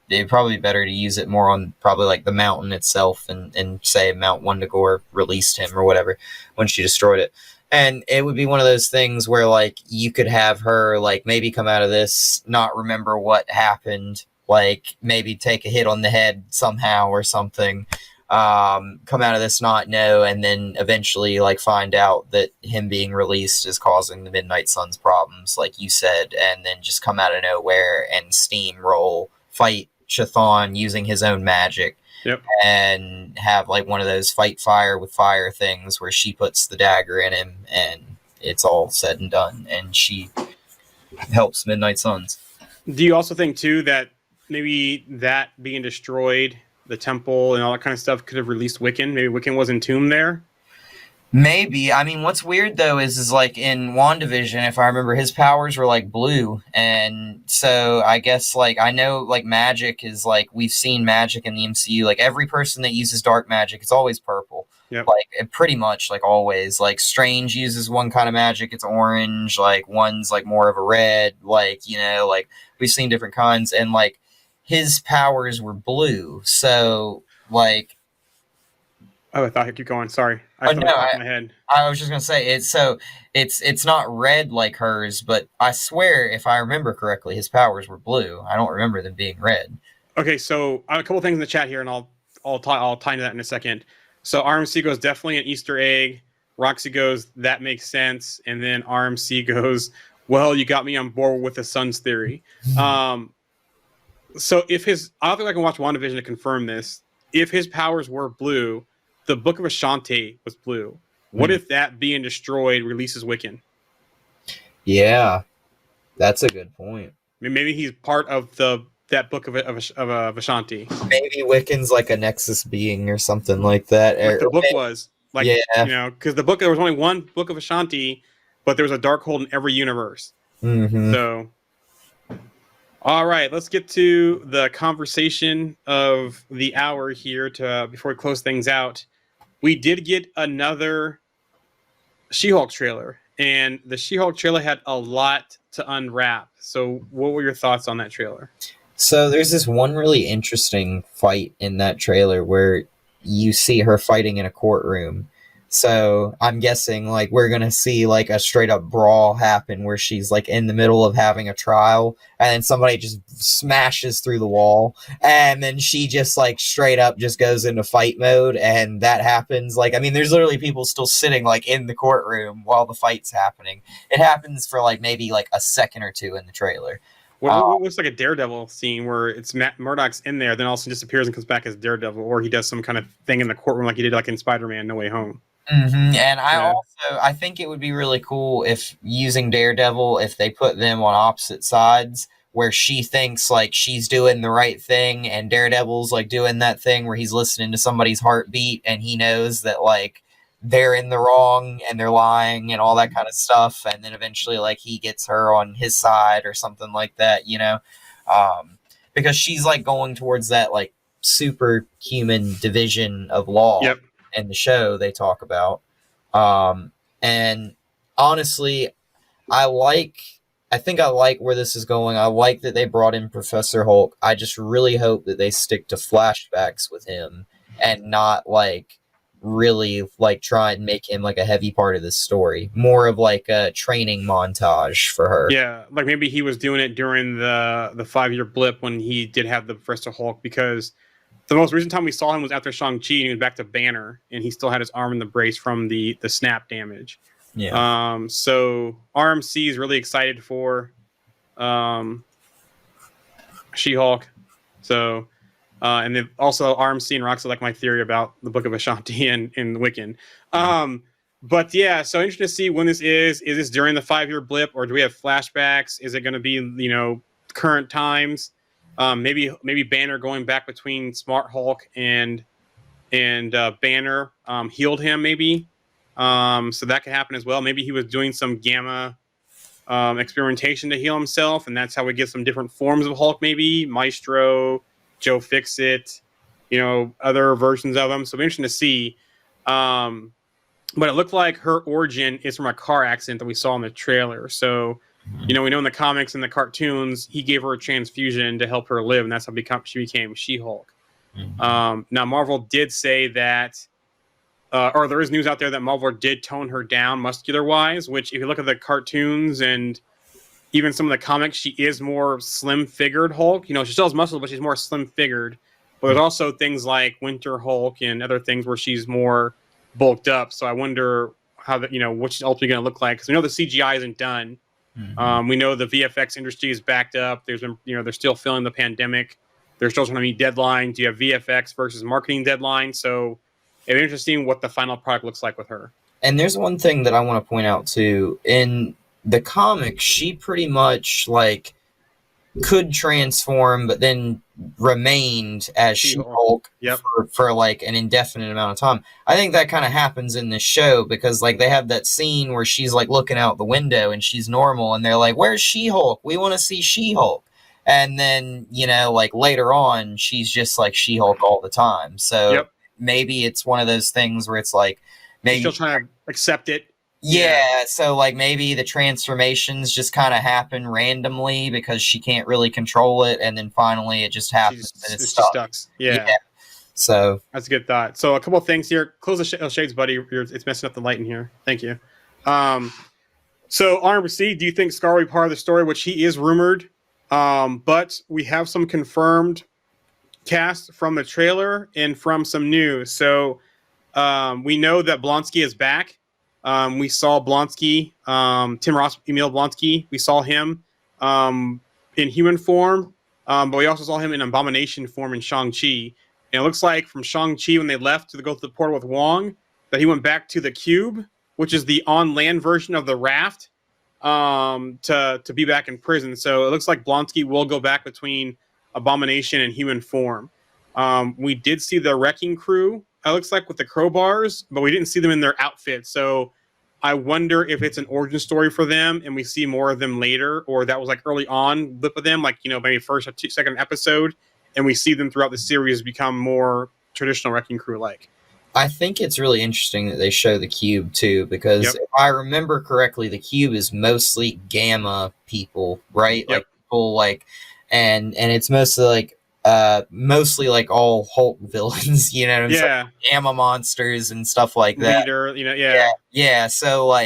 it'd probably be better to use it more on probably like the mountain itself, and say Mount Wundagore released him or whatever when she destroyed it. And it would be one of those things where like you could have her like maybe come out of this, not remember what happened, like maybe take a hit on the head somehow or something, come out of this not know, and then eventually like find out that him being released is causing the Midnight Suns problems, like you said, and then just come out of nowhere and steamroll, fight Chthon using his own magic. Yep. And have like one of those fight fire with fire things where she puts the dagger in him and it's all said and done, and she helps Midnight Suns. Do you also think too that maybe that being destroyed, the temple and all that kind of stuff, could have released Wiccan? Maybe Wiccan was entombed there? Maybe. I mean, what's weird though is like in WandaVision, if I remember, his powers were like blue, and so I guess like I know like magic is like we've seen magic in the MCU. Like every person that uses dark magic, it's always purple. Yep. Like pretty much like always. Like Strange uses one kind of magic, it's orange. Like one's like more of a red. Like, you know, like we've seen different kinds, and like his powers were blue. So like. Oh, I thought I'd keep going. Sorry. I No, in my head. I was just gonna say it's not red like hers, but I swear if I remember correctly, his powers were blue. I don't remember them being red. Okay, so a couple things in the chat here, and I'll tie into that in a second. So RMC goes definitely an Easter egg. Roxy goes, that makes sense, and then RMC goes, well, you got me on board with the Suns theory. So if I don't think I can watch WandaVision to confirm this. If his powers were blue, the Book of Ashanti was blue. What if that being destroyed releases Wiccan? Yeah, that's a good point. I mean, maybe he's part of that Book of Ashanti. Maybe Wiccan's like a Nexus being or something like that. Like the book was. Like, yeah. You know, because there was only one Book of Ashanti, but there was a Darkhold in every universe. Mm-hmm. So, all right, let's get to the conversation of the hour here before we close things out. We did get another She-Hulk trailer, and the She-Hulk trailer had a lot to unwrap. So what were your thoughts on that trailer? So there's this one really interesting fight in that trailer where you see her fighting in a courtroom. So I'm guessing like we're going to see like a straight up brawl happen where she's like in the middle of having a trial, and then somebody just smashes through the wall, and then she just like straight up just goes into fight mode, and that happens. Like, I mean, there's literally people still sitting like in the courtroom while the fight's happening. It happens for like maybe like a second or two in the trailer. What looks like a Daredevil scene where it's Matt Murdock's in there, then also disappears and comes back as Daredevil, or he does some kind of thing in the courtroom like he did like in Spider-Man No Way Home. Mm-hmm. And I think it would be really cool if using Daredevil, if they put them on opposite sides, where she thinks like she's doing the right thing and Daredevil's like doing that thing where he's listening to somebody's heartbeat and he knows that like they're in the wrong and they're lying and all that kind of stuff, and then eventually like he gets her on his side or something like that, you know, because she's like going towards that like superhuman division of law. Yep. In the show they talk about, and honestly I think I like where this is going. I like that they brought in Professor Hulk. I just really hope that they stick to flashbacks with him and not like really like try and make him like a heavy part of this story, more of like a training montage for her. Yeah, like maybe he was doing it during the 5-year blip when he did have the Professor Hulk, because the most recent time we saw him was after Shang-Chi, and he was back to Banner, and he still had his arm in the brace from the snap damage. Yeah. So RMC is really excited for She-Hulk. So, and then also RMC and Roxy like my theory about the Book of Ashanti and Wiccan. But yeah, so interesting to see when this is. Is this during the 5-year blip, or do we have flashbacks? Is it going to be, you know, current times? Maybe Banner going back between Smart Hulk and Banner healed him, maybe. So that could happen as well. Maybe he was doing some gamma experimentation to heal himself, and that's how we get some different forms of Hulk, maybe Maestro, Joe Fixit, other versions of him. So it'll be interesting to see. But it looked like her origin is from a car accident that we saw in the trailer. So, we know in the comics and the cartoons, he gave her a transfusion to help her live, and that's how she became She-Hulk. Now, Marvel did say that, or there is news out there that Marvel did tone her down muscular-wise, which if you look at the cartoons and even some of the comics, she is more slim-figured Hulk. She still has muscles, but she's more slim-figured. But there's also things like Winter Hulk and other things where she's more bulked up. So I wonder how what she's ultimately going to look like, because we know the CGI isn't done. We know the VFX industry is backed up. There's been they're still filling the pandemic. They're still trying to meet deadlines. You have VFX versus marketing deadlines. So it's interesting what the final product looks like with her. And there's one thing that I want to point out too. In the comics, she pretty much could transform, but then remained as She-Hulk for an indefinite amount of time. I think that kind of happens in this show because they have that scene where she's looking out the window and she's normal, and they're like, "Where's She-Hulk? We want to see She-Hulk." And then later on, she's just She-Hulk all the time. So maybe it's one of those things where it's maybe still trying to accept it. Yeah, so maybe the transformations just kind of happen randomly because she can't really control it, and then finally it just happens and it's stuck. Yeah. So that's a good thought. So a couple of things here. Close the shades, buddy. It's messing up the light in here. Thank you. So RMC, do you think Scar will be part of the story, which he is rumored? But we have some confirmed cast from the trailer and from some news. So we know that Blonsky is back. We saw Blonsky, Tim Ross, Emil Blonsky. We saw him in human form, but we also saw him in Abomination form in Shang-Chi. And it looks like from Shang-Chi, when they left to go to the portal with Wong, that he went back to the Cube, which is the on-land version of the raft, to be back in prison. So it looks like Blonsky will go back between Abomination and human form. We did see the Wrecking Crew, it looks like, with the crowbars, but we didn't see them in their outfits. So I wonder if it's an origin story for them and we see more of them later, or that was early on blip of them, maybe first or second episode, and we see them throughout the series become more traditional Wrecking Crew like. I think it's really interesting that they show the Cube too, because if I remember correctly, the Cube is mostly Gamma people, right? People and it's mostly mostly all Hulk villains, Gamma monsters and stuff like that. Leader, yeah. So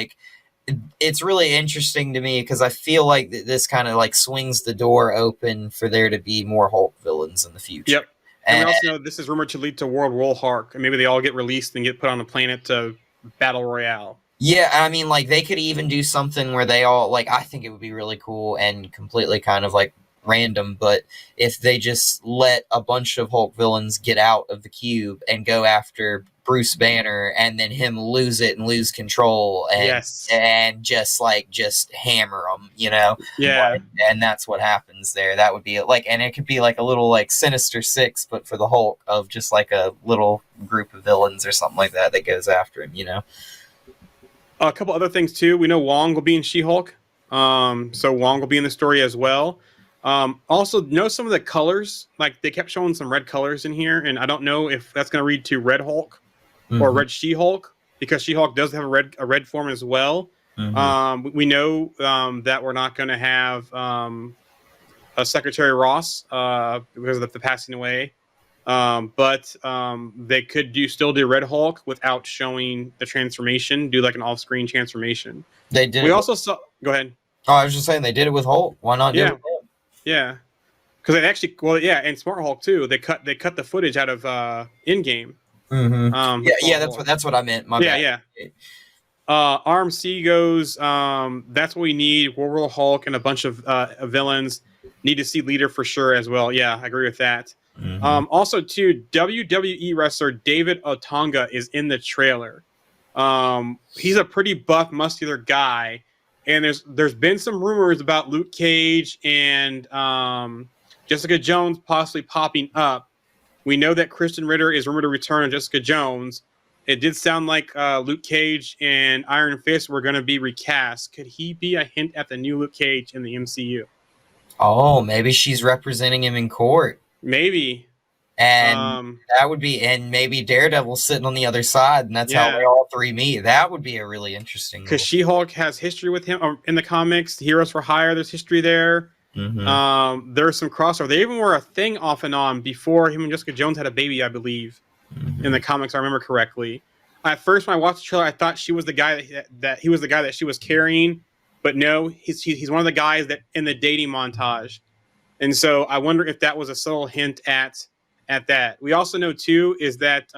it's really interesting to me because I feel like this kind of swings the door open for there to be more Hulk villains in the future. Yep. And we also know this is rumored to lead to World War Hulk, and maybe they all get released and get put on a planet to battle royale. Yeah, I mean, they could even do something where they all I think it would be really cool and completely kind of random, but if they just let a bunch of Hulk villains get out of the Cube and go after Bruce Banner, and then him lose it and lose control, and just hammer them, and that's what happens there. That would be and it could be a little Sinister Six, but for the Hulk, of just a little group of villains or something like that goes after him. A couple other things too. We know Wong will be in She-Hulk, so Wong will be in the story as well. Also, know some of the colors. They kept showing some red colors in here, and I don't know if that's going to read to Red Hulk or Red She-Hulk, because She-Hulk does have a red form as well. We know that we're not going to have a Secretary Ross because of the passing away, but they could still do Red Hulk without showing the transformation. Do an off-screen transformation. They did. We also saw. Go ahead. Oh, I was just saying they did it with Hulk. Why not do it with him? Yeah, because they actually, and Smart Hulk too. They cut the footage out of Endgame. That's what I meant. My bad. RMC goes. That's what we need. World War Hulk and a bunch of villains. Need to see leader for sure as well. Yeah, I agree with that. Also, too, WWE wrestler David Otunga is in the trailer. He's a pretty buff, muscular guy. And there's been some rumors about Luke Cage and Jessica Jones possibly popping up. We know that Kristen Ritter is rumored to return on Jessica Jones. it did sound like Luke Cage and Iron Fist were going to be recast. Could he be a hint at the new Luke Cage in the MCU? Oh, maybe she's representing him in court. Maybe. And that would be, and maybe Daredevil sitting on the other side, and that's how they all three meet. That would be a really interesting. Because She-Hulk has history with him in the comics. Heroes for Hire, there's history there. Mm-hmm. There's some crossover. They even were a thing off and on before him and Jessica Jones had a baby, I believe, in the comics. I remember correctly. At first, when I watched the trailer, I thought she was the guy that he was the guy that she was carrying, but no, he's one of the guys that in the dating montage. And so I wonder if that was a subtle hint at that. We also know too is that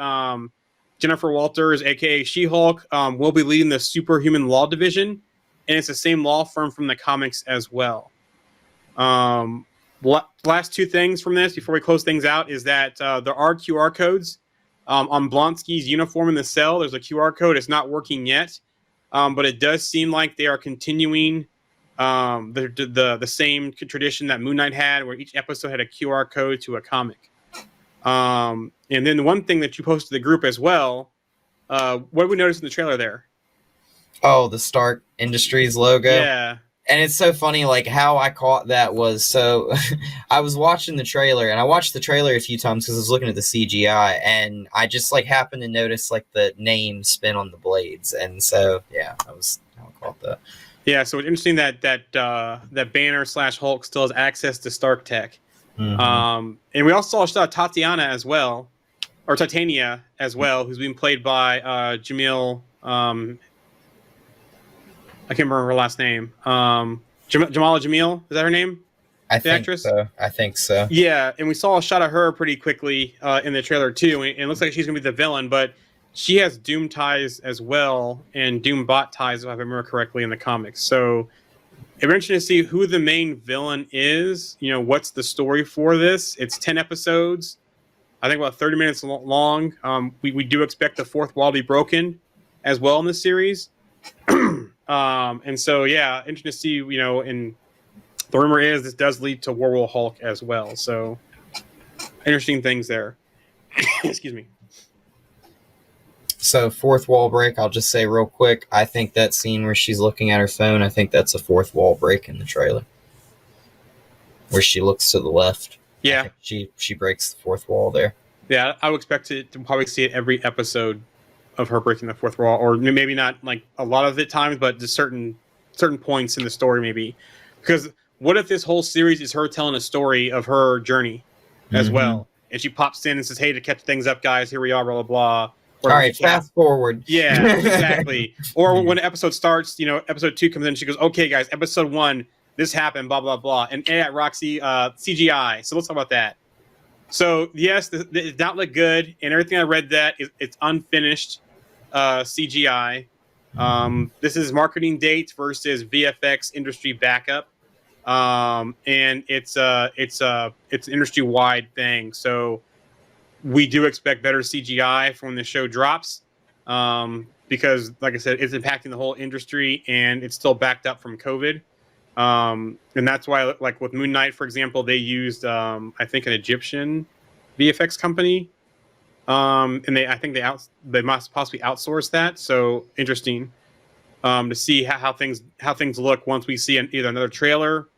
Jennifer Walters, aka She-Hulk, will be leading the Superhuman Law Division, and it's the same law firm from the comics as well. Last two things from this before we close things out is that there are QR codes on Blonsky's uniform in the cell. There's a QR code. It's not working yet, but it does seem like they are continuing the same tradition that Moon Knight had, where each episode had a QR code to a comic. And then the one thing that you posted to the group as well, what did we notice in the trailer there? Oh, the Stark Industries logo. Yeah. And it's so funny, like, how I caught that was, so I was watching the trailer, and I watched the trailer a few times because I was looking at the CGI, and I just, like, happened to notice, like, the name spin on the blades, and so, yeah, that was how I caught that. Yeah, so it's interesting that Banner / Hulk still has access to Stark tech. Mm-hmm. And we also saw Tatiana as well, or Titania as well, who's being played by Jamil. I can't remember her last name. Jamala Jamil, is that her name? I think so. Yeah, and we saw a shot of her pretty quickly in the trailer too, and it looks like she's gonna be the villain, but she has Doom ties as well, and Doom bot ties, if I remember correctly, in the comics. So it'll be interesting to see who the main villain is. You know, what's the story for this? It's 10 episodes. I think about 30 minutes long. We do expect the fourth wall to be broken as well in the series. And so, yeah, interesting to see, you know, and the rumor is this does lead to Werewolf Hulk as well. So interesting things there. Excuse me. So fourth wall break, I'll just say real quick, I think that scene where she's looking at her phone, I think that's a fourth wall break in the trailer. Where she looks to the left. Yeah. She breaks the fourth wall there. Yeah, I would expect to probably see it every episode of her breaking the fourth wall, or maybe not like a lot of the times, but just certain points in the story maybe. Because what if this whole series is her telling a story of her journey as well? And she pops in and says, hey, to catch things up, guys, here we are, blah, blah, blah. All right, fast forward. Yeah, exactly. Or when an episode starts, you know, episode 2 comes in, she goes, okay, guys, episode 1, this happened, blah, blah, blah. And Roxy, CGI. So let's talk about that. So, yes, it did not look good. And everything I read that it's unfinished CGI. This is marketing dates versus VFX industry backup. And it's an industry-wide thing. So we do expect better CGI for when the show drops, because, like I said, it's impacting the whole industry, and it's still backed up from COVID. And that's why, like with Moon Knight, for example, they used, I think, an Egyptian VFX company, and they must possibly outsource that. So interesting to see how things look once we see either another trailer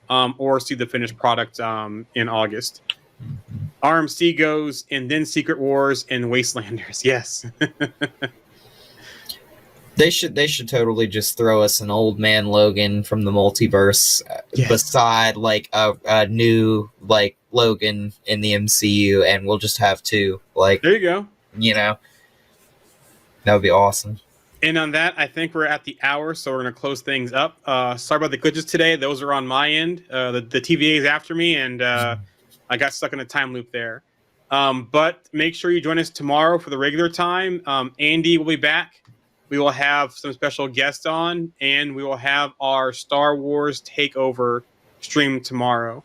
or see the finished product in August. RMC goes, and then Secret Wars and Wastelanders. Yes. They should totally just throw us an old man Logan from the multiverse beside like a new like Logan in the MCU, and we'll just have two. Like, there you go. You know, that would be awesome. And on that, I think we're at the hour, so we're going to close things up. Sorry about the glitches today. Those are on my end. The TVA is after me, and I got stuck in a time loop there. But make sure you join us tomorrow for the regular time. Andy will be back. We will have some special guests on, and we will have our Star Wars Takeover stream tomorrow.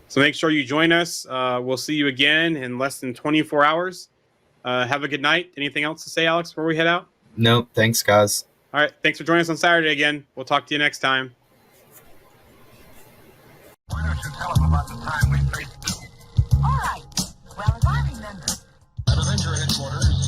So make sure you join us. We'll see you again in less than 24 hours. Have a good night. Anything else to say, Alex, before we head out? Nope. Thanks, guys. All right. Thanks for joining us on Saturday again. We'll talk to you next time. Why don't you tell them about the time we faced All right. Well, as I remember, at Avenger headquarters?